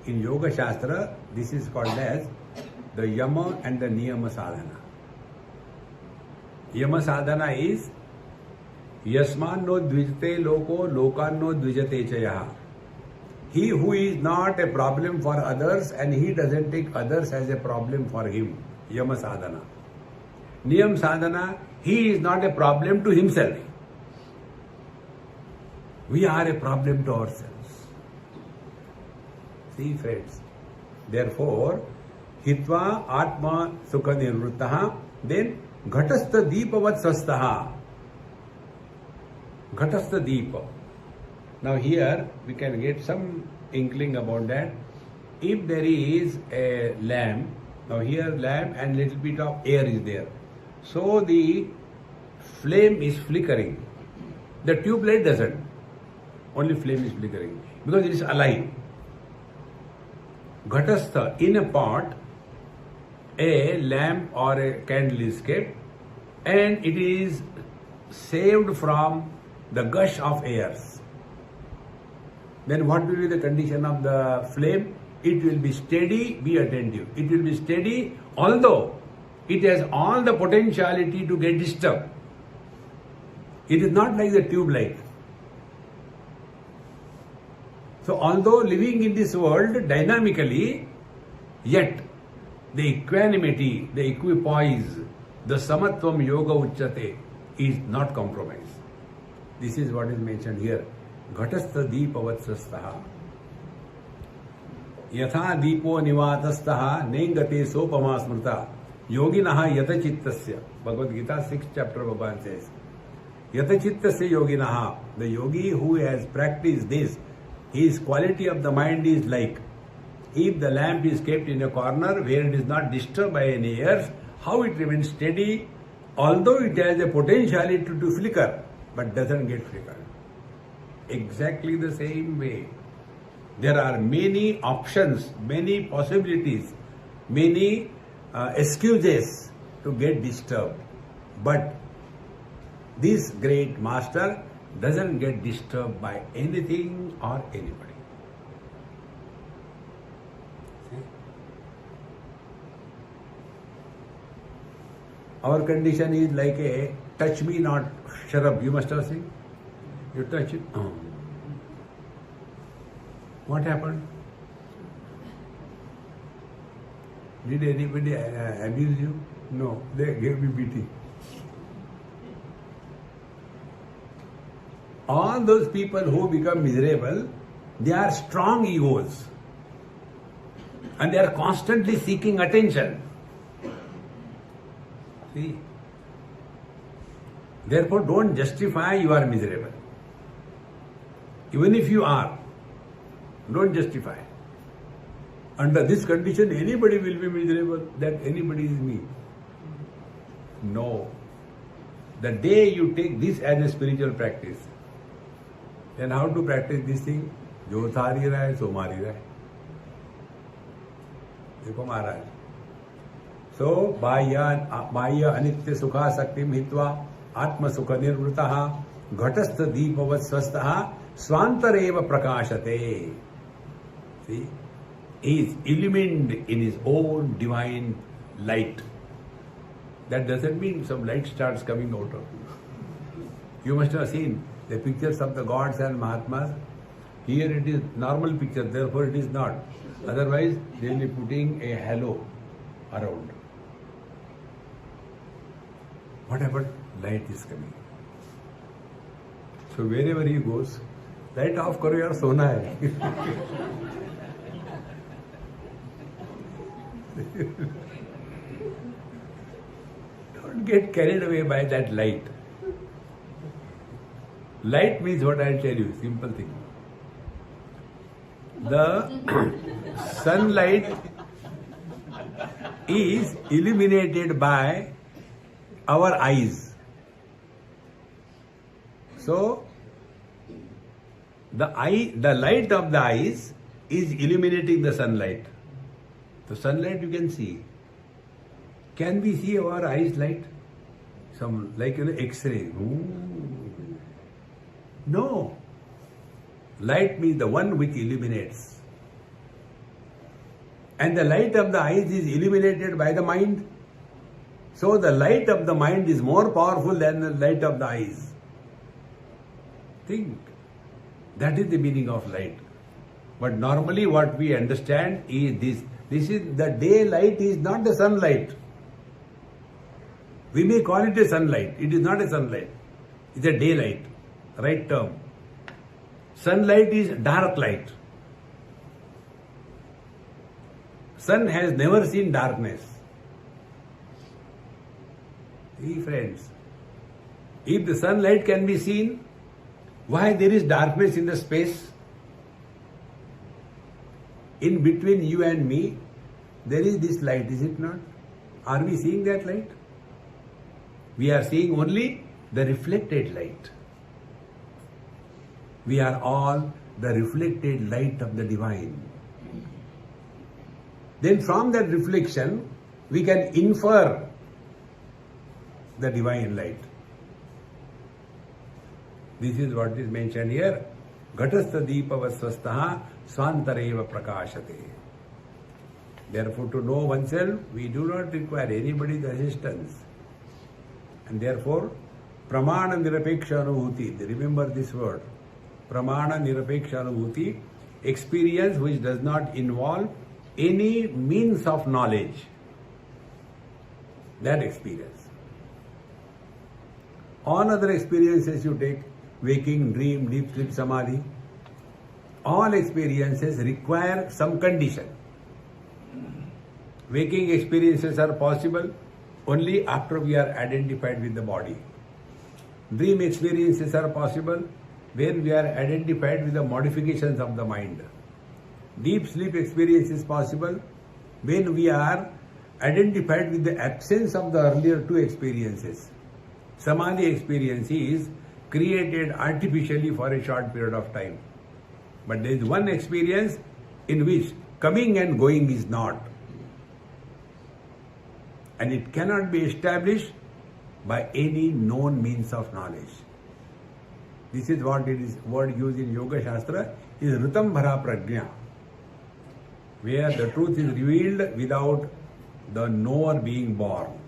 In Yoga Shastra, this is called as the Yama and the Niyama Sadhana. Yama Sadhana is Yasman no dvijate loko, lokan no dvijate chayaha. He who is not a problem for others and he doesn't take others as a problem for him. Yama Sadhana. Niyam Sadhana, he is not a problem to himself. We are a problem to ourselves. See friends. Therefore, Hitva Atma Sukha Nirvruttaha, then Ghatastha Deepavat Swastaha. Ghatastha Deepa. Now here we can get some inkling about that. If there is a lamp, now here lamp and little bit of air is there. So the flame is flickering. The tube light doesn't. Only flame is flickering because it is alive. Ghatastha, in a pot, a lamp or a candle is kept and it is saved from the gush of airs. Then what will be the condition of the flame? It will be steady, be attentive. It will be steady, although it has all the potentiality to get disturbed. It is not like the tube light. So although living in this world dynamically, yet the equanimity, the equipoise, the samatvam yoga uchyate is not compromised. This is what is mentioned here. Ghatastha deepavat swastaha. Yatha deepo nivatastaha nengate sopama smrta. Yoginaha yata chittasya. Bhagavad Gita 6th chapter Bhagavan says. Yata chittasya yoginaha. The yogi who has practiced this, his quality of the mind is like, if the lamp is kept in a corner where it is not disturbed by any airs, how it remains steady, although it has a potentiality to flicker, but doesn't get flickered. Exactly the same way. There are many options, many possibilities, many excuses to get disturbed. But this great master doesn't get disturbed by anything or anybody. See? Our condition is like a touch me not sharab. You must have seen. You touch it. Oh. What happened? Did anybody abuse you? No, they gave me beating. All those people who become miserable, they are strong egos. And they are constantly seeking attention. See? Therefore, don't justify you are miserable. Even if you are, don't justify. Under this condition, anybody will be miserable, that anybody is me. No. The day you take this as a spiritual practice, then how to practice this thing? जो थारी रहा है सो मारी रहा है. देखो महाराज. So बाह्य अनित्य सुखा शक्तिम हित्वा आत्म सुख निर्वृतः घटस्थ दीपवत् स्वस्थः स्वांतरेव प्रकाशते. See, he is illumined in his own divine light. That doesn't mean some light starts coming out of you. You must have seen the pictures of the gods and Mahatmas. Here it is normal picture, therefore it is not. Otherwise, they will be putting a halo around. What happened? Light is coming. So wherever he goes, light off karo yaar, sona hai. Don't get carried away by that light. Light means what I'll tell you, simple thing. The sunlight is illuminated by our eyes. So, the light of the eyes is illuminating the sunlight. The sunlight you can see. Can we see our eyes light? Some like X-ray. No. Light means the one which illuminates. And the light of the eyes is illuminated by the mind. So the light of the mind is more powerful than the light of the eyes. Think. That is the meaning of light. But normally what we understand is this. This is the daylight is not the sunlight. We may call it a sunlight. It is not a sunlight. It's a daylight. Right term. Sunlight is dark light. Sun has never seen darkness. See friends, if the sunlight can be seen, why there is darkness in the space? In between you and me, there is this light, is it not? Are we seeing that light? We are seeing only the reflected light. We are all the reflected light of the divine. Then from that reflection, we can infer the divine light. This is what is mentioned here. Ghatastha deepava swastaha swantareva prakashate. Therefore, to know oneself, we do not require anybody's assistance. And therefore, pramana nirapeksha anubhuti. Remember this word. Pramana nirapeksha anubhuti. Experience which does not involve any means of knowledge. That experience. All other experiences you take, waking, dream, deep sleep, samadhi, all experiences require some condition. Waking experiences are possible only after we are identified with the body. Dream experiences are possible when we are identified with the modifications of the mind. Deep sleep experience is possible when we are identified with the absence of the earlier two experiences. Samadhi experience is created artificially for a short period of time. But there is one experience in which coming and going is not. And it cannot be established by any known means of knowledge. This is what it is, word used in Yoga Shastra is Ritambhara Prajna, where the truth is revealed without the knower being born.